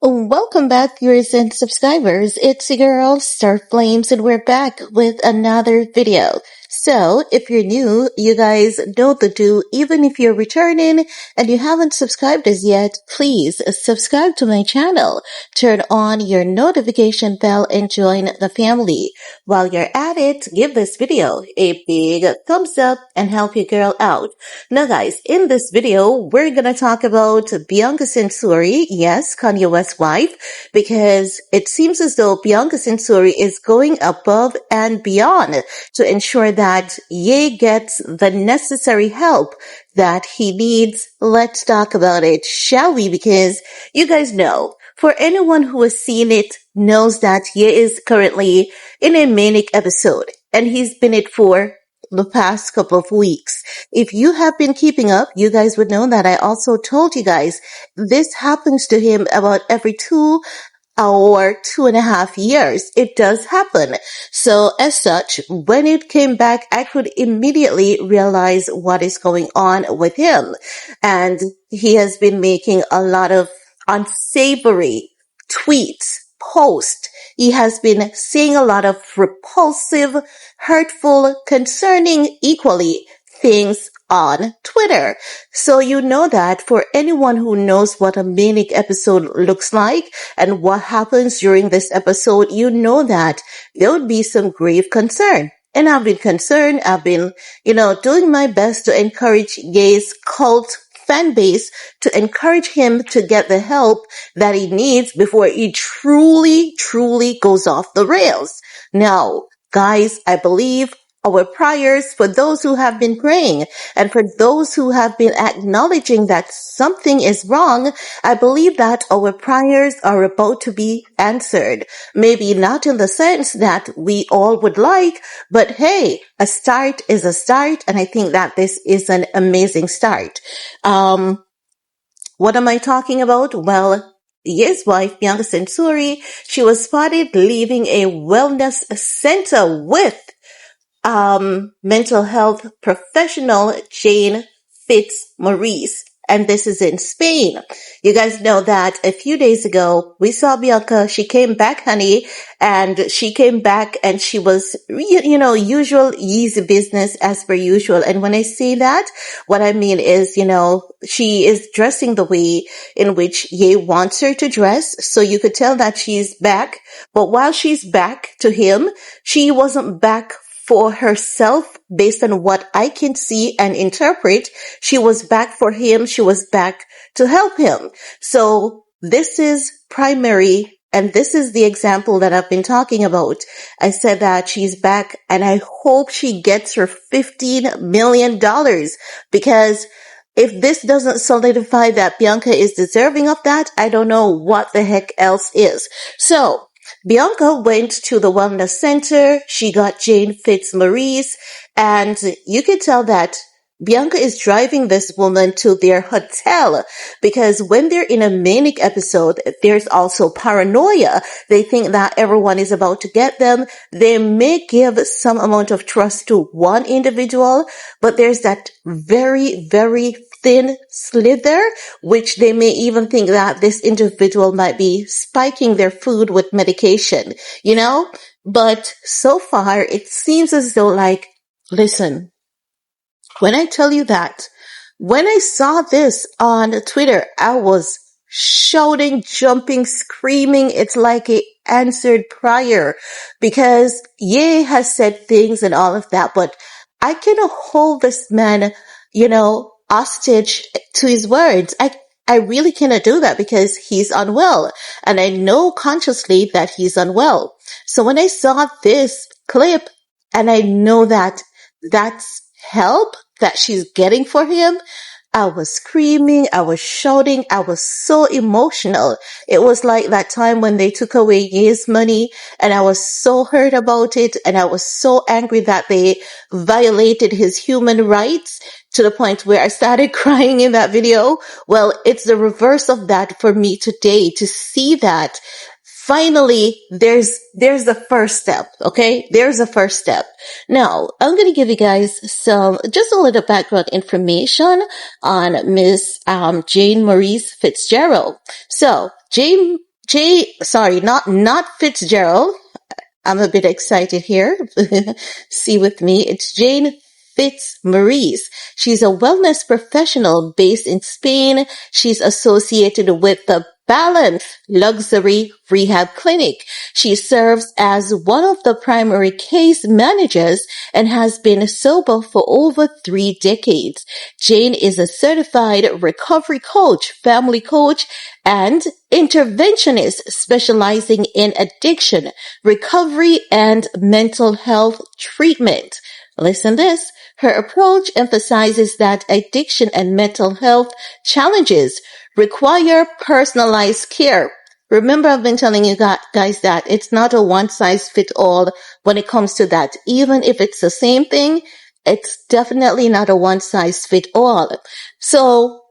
Welcome back, viewers and subscribers. It's your girl, Star Flames, and we're back with another video. So, if you're new, you guys know the do. Even if you're returning and you haven't subscribed as yet, please subscribe to my channel. Turn on your notification bell and join the family. While you're at it, give this video a big thumbs up and help your girl out. Now guys, in this video, we're gonna talk about Bianca Censori, yes, Kanye West's wife, because it seems as though Bianca Censori is going above and beyond to ensure that Ye gets the necessary help that he needs. Let's talk about it, shall we? Because you guys know, for anyone who has seen it, knows that Ye is currently in a manic episode, and he's been it for the past couple of weeks. If you have been keeping up, you guys would know that I also told you guys this happens to him about every 2.5 years. It does happen. So as such, when it came back, I could immediately realize what is going on with him. And he has been making a lot of unsavory tweets, posts. He has been saying a lot of repulsive, hurtful, concerning equally things on Twitter. So you know that for anyone who knows what a manic episode looks like and what happens during this episode, you know that there would be some grave concern. And I've been concerned. I've been, doing my best to encourage Ye's cult fan base, to encourage him to get the help that he needs before he truly goes off the rails. Now, guys, I believe our prayers for those who have been praying and for those who have been acknowledging that something is wrong, I believe that our prayers are about to be answered. Maybe not in the sense that we all would like, but hey, a start is a start, and I think that this is an amazing start. What am I talking about? Well, Ye's wife, Bianca Censori, she was spotted leaving a wellness center with mental health professional Jane Maurice, and this is in Spain. You guys know that a few days ago we saw Bianca. She came back, honey, and she came back and she was, usual easy business as per usual. And when I say that, what I mean is, she is dressing the way in which Ye wants her to dress. So you could tell that she's back. But while she's back to him, she wasn't back for herself based on what I can see and interpret. She was back for him. She was back to help him. So this is primary, and this is the example that I've been talking about. I said that she's back, and I hope she gets her $15 million, because if this doesn't solidify that Bianca is deserving of that, I don't know what the heck else is. So Bianca went to the wellness center. She got Jane Maurice, and you can tell that Bianca is driving this woman to their hotel, because when they're in a manic episode, there's also paranoia. They think that everyone is about to get them. They may give some amount of trust to one individual, but there's that very, very thin slither, which they may even think that this individual might be spiking their food with medication, But so far, it seems as though listen, when I tell you that, when I saw this on Twitter, I was shouting, jumping, screaming. It's like a answered prayer, because Ye has said things and all of that, but I cannot hold this man, hostage to his words. I really cannot do that, because he's unwell, and I know consciously that he's unwell. So when I saw this clip, and I know that that's help that she's getting for him, I was screaming, I was shouting, I was so emotional. It was like that time when they took away Ye's money, and I was so hurt about it, and I was so angry that they violated his human rights to the point where I started crying in that video. Well, it's the reverse of that for me today, to see that finally, there's the first step, okay? There's the first step. Now, I'm going to give you guys just a little background information on Miss Jane Maurice Fitzgerald. So, not Fitzgerald. I'm a bit excited here. See with me. It's Jane Maurice. She's a wellness professional based in Spain. She's associated with the Balance Luxury Rehab Clinic. She serves as one of the primary case managers and has been sober for over 3 decades. Jane is a certified recovery coach, family coach, and interventionist specializing in addiction, recovery, and mental health treatment. Listen this. Her approach emphasizes that addiction and mental health challenges require personalized care. Remember, I've been telling you guys that it's not a one-size-fits-all when it comes to that. Even if it's the same thing, it's definitely not a one-size-fits-all. So,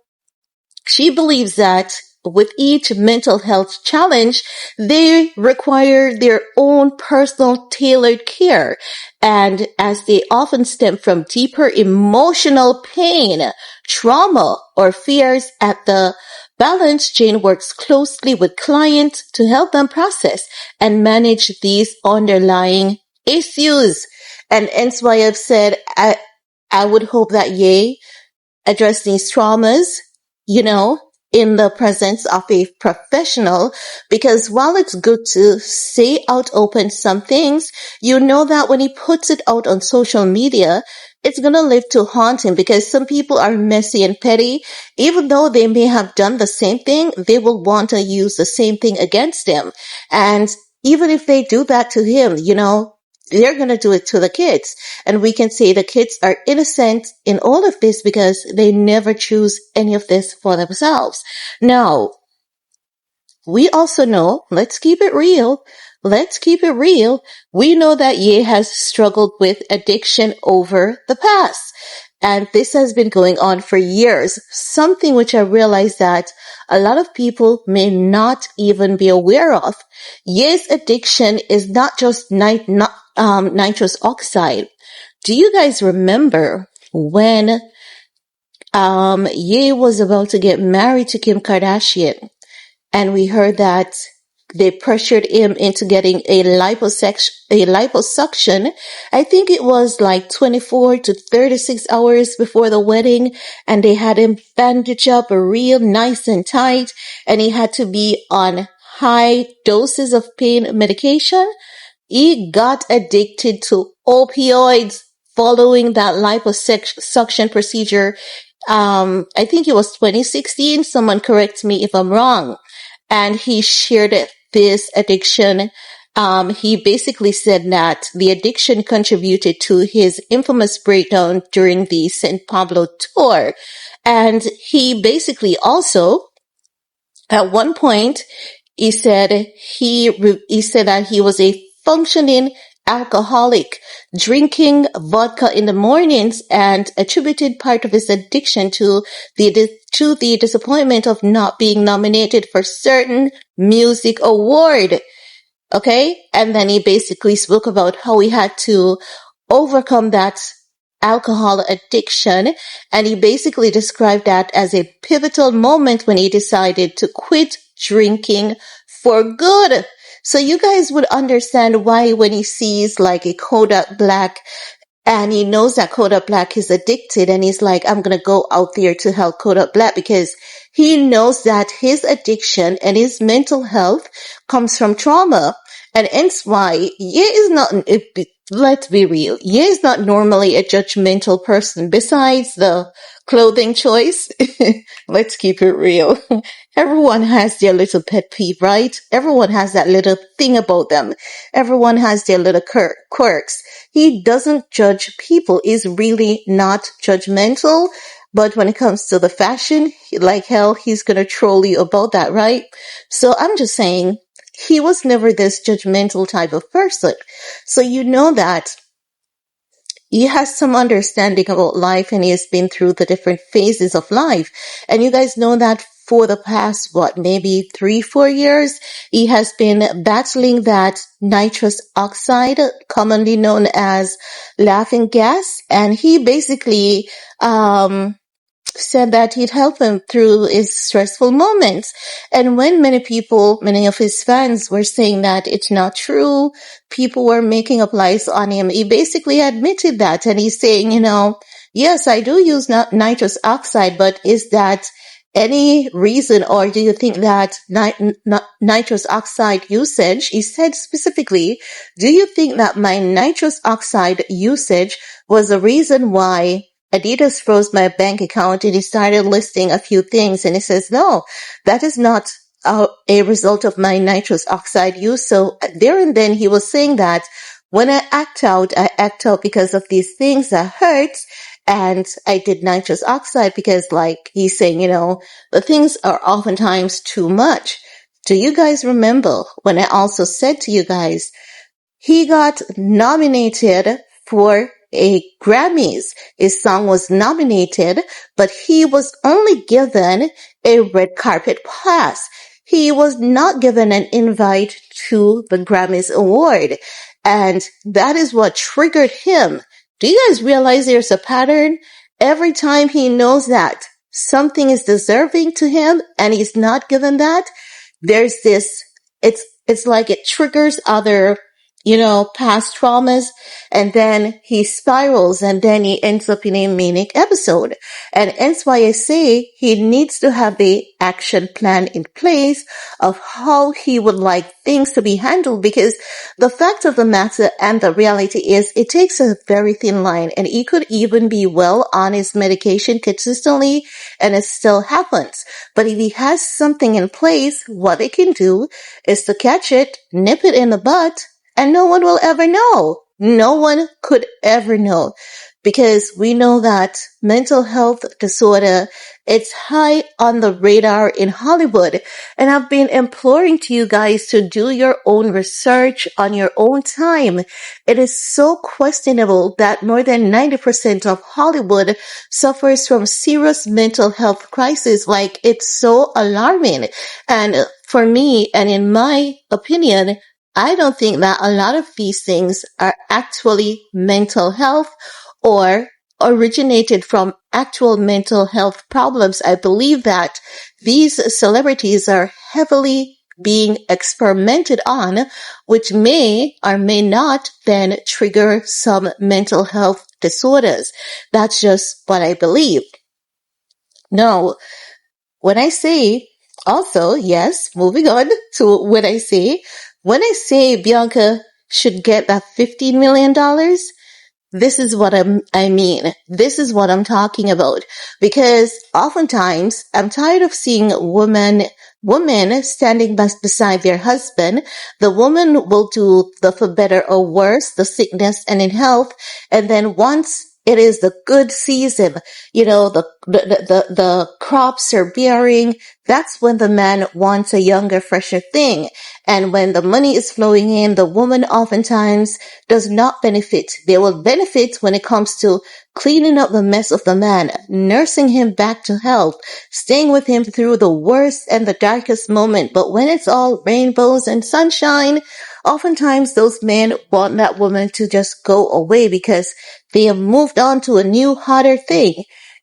she believes that with each mental health challenge, they require their own personal tailored care. And as they often stem from deeper emotional pain, trauma, or fears at the Balance, Jane works closely with clients to help them process and manage these underlying issues. And hence why I've said I would hope that address these traumas, in the presence of a professional, because while it's good to say out open some things, you know that when he puts it out on social media, it's going to live to haunt him, because some people are messy and petty. Even though they may have done the same thing, they will want to use the same thing against him. And even if they do that to him, they're going to do it to the kids. And we can say the kids are innocent in all of this because they never choose any of this for themselves. Now, we also know, let's keep it real. We know that Ye has struggled with addiction over the past. And this has been going on for years, something which I realized that a lot of people may not even be aware of. Ye's addiction is not just nitrous oxide. Do you guys remember when Ye was about to get married to Kim Kardashian, and we heard that they pressured him into getting a liposuction. I think it was like 24 to 36 hours before the wedding, and they had him bandaged up real nice and tight, and he had to be on high doses of pain medication. He got addicted to opioids following that liposuction procedure. I think it was 2016. Someone correct me if I'm wrong. And he shared this addiction. He basically said that the addiction contributed to his infamous breakdown during the San Pablo tour. And he basically also, at one point, he said that he was a functioning alcoholic, drinking vodka in the mornings, and attributed part of his addiction to the disappointment of not being nominated for certain music award. Okay? And then he basically spoke about how he had to overcome that alcohol addiction, and he basically described that as a pivotal moment when he decided to quit drinking for good. So you guys would understand why when he sees like a Kodak Black and he knows that Kodak Black is addicted, and he's like, I'm going to go out there to help Kodak Black, because he knows that his addiction and his mental health comes from trauma. And hence why let's be real, Ye is not normally a judgmental person. Besides the clothing choice, let's keep it real. Everyone has their little pet peeve, right? Everyone has that little thing about them. Everyone has their little quirks. He doesn't judge people. He's really not judgmental. But when it comes to the fashion, like hell, he's going to troll you about that, right? So I'm just saying, he was never this judgmental type of person. So you know that he has some understanding about life, and he has been through the different phases of life. And you guys know that for the past, maybe 3, 4 years, he has been battling that nitrous oxide, commonly known as laughing gas. And he basically, said that he'd help him through his stressful moments. And when many of his fans were saying that it's not true, people were making up lies on him, he basically admitted that. And he's saying, yes, I do use nitrous oxide, but is that any reason, or do you think that nitrous oxide usage, he said specifically, do you think that my nitrous oxide usage was a reason why Adidas froze my bank account? And he started listing a few things, and he says, no, that is not a result of my nitrous oxide use. So there and then he was saying that when I act out because of these things that hurts. And I did nitrous oxide because, like he's saying, the things are oftentimes too much. Do you guys remember when I also said to you guys, he got nominated for a Grammys. His song was nominated, but he was only given a red carpet pass. He was not given an invite to the Grammys award. And that is what triggered him. Do you guys realize there's a pattern? Every time he knows that something is deserving to him and he's not given that, there's this, it's like it triggers other past traumas, and then he spirals, and then he ends up in a manic episode. And hence why I say he needs to have the action plan in place of how he would like things to be handled, because the fact of the matter and the reality is it takes a very thin line, and he could even be well on his medication consistently and it still happens. But if he has something in place, what he can do is to catch it, nip it in the butt, and no one will ever know. No one could ever know, because we know that mental health disorder, it's high on the radar in Hollywood. And I've been imploring to you guys to do your own research on your own time. It is so questionable that more than 90% of Hollywood suffers from serious mental health crisis. Like, it's so alarming. And for me, and in my opinion, I don't think that a lot of these things are actually mental health or originated from actual mental health problems. I believe that these celebrities are heavily being experimented on, which may or may not then trigger some mental health disorders. That's just what I believe. Now, when I say also, yes, moving on to when I say Bianca should get that $15 million, this is what I mean. This is what I'm talking about. Because oftentimes I'm tired of seeing women standing beside their husband. The woman will do the for better or worse, the sickness and in health. And then once it is the good season, the crops are bearing, that's when the man wants a younger, fresher thing. And when the money is flowing in, the woman oftentimes does not benefit. They will benefit when it comes to cleaning up the mess of the man, nursing him back to health, staying with him through the worst and the darkest moment. But when it's all rainbows and sunshine, oftentimes those men want that woman to just go away because they have moved on to a new, hotter thing.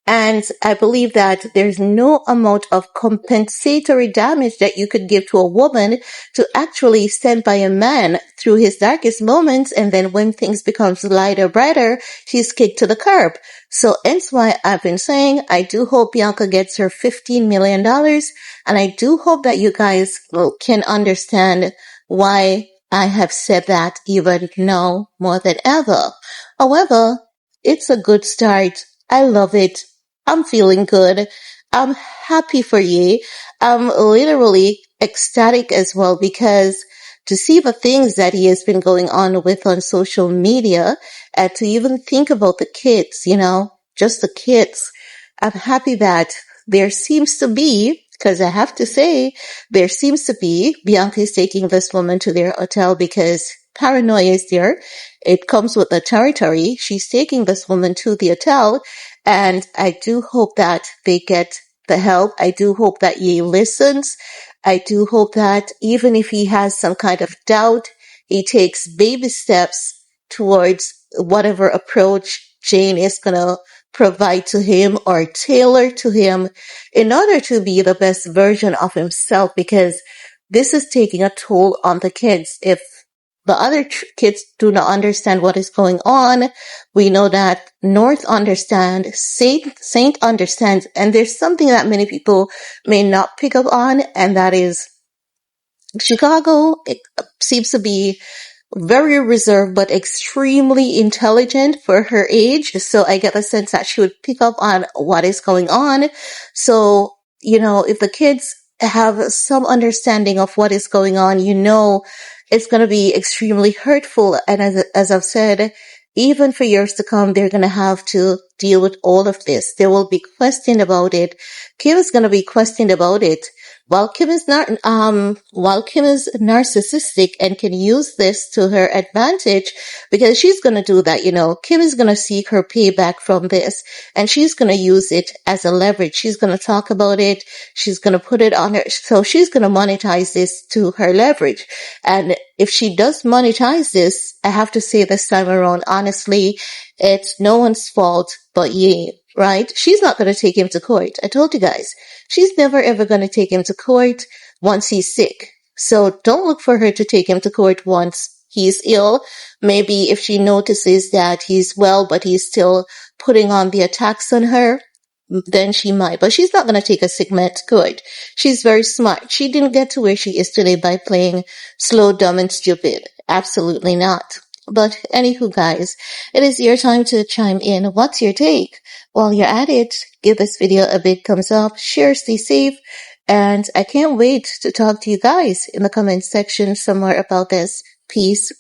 And I believe that there's no amount of compensatory damage that you could give to a woman to actually stand by a man through his darkest moments. And then when things becomes lighter, brighter, she's kicked to the curb. So hence why I've been saying I do hope Bianca gets her $15 million. And I do hope that you guys can understand why I have said that even now more than ever. However, it's a good start. I love it. I'm feeling good. I'm happy for you. I'm literally ecstatic as well, because to see the things that he has been going on with on social media, and to even think about the kids, just the kids. I'm happy that there seems to be, because I have to say, there seems to be, Bianca is taking this woman to their hotel because paranoia is there. It comes with the territory. She's taking this woman to the hotel, and I do hope that they get the help. I do hope that he listens. I do hope that even if he has some kind of doubt, he takes baby steps towards whatever approach Jane is going to provide to him or tailor to him in order to be the best version of himself, because this is taking a toll on the kids. If the other kids do not understand what is going on, we know that North understands, Saint understands, and there's something that many people may not pick up on, and that is Chicago. It seems to be very reserved but extremely intelligent for her age. So I get a sense that she would pick up on what is going on. So, if the kids have some understanding of what is going on, it's going to be extremely hurtful. And as I've said, even for years to come, they're going to have to deal with all of this. They will be questioned about it. Kim is going to be questioned about it. While Kim is narcissistic and can use this to her advantage, because she's going to do that, Kim is going to seek her payback from this, and she's going to use it as a leverage. She's going to talk about it. She's going to put it on her. So she's going to monetize this to her leverage. And if she does monetize this, I have to say this time around, honestly, it's no one's fault but Ye, right? She's not going to take him to court. I told you guys. She's never ever going to take him to court once he's sick. So don't look for her to take him to court once he's ill. Maybe if she notices that he's well, but he's still putting on the attacks on her, then she might. But she's not going to take a sick man to court. She's very smart. She didn't get to where she is today by playing slow, dumb, and stupid. Absolutely not. But anywho, guys, it is your time to chime in. What's your take? While you're at it, give this video a big thumbs up, share, stay safe, and I can't wait to talk to you guys in the comment section somewhere about this. Peace.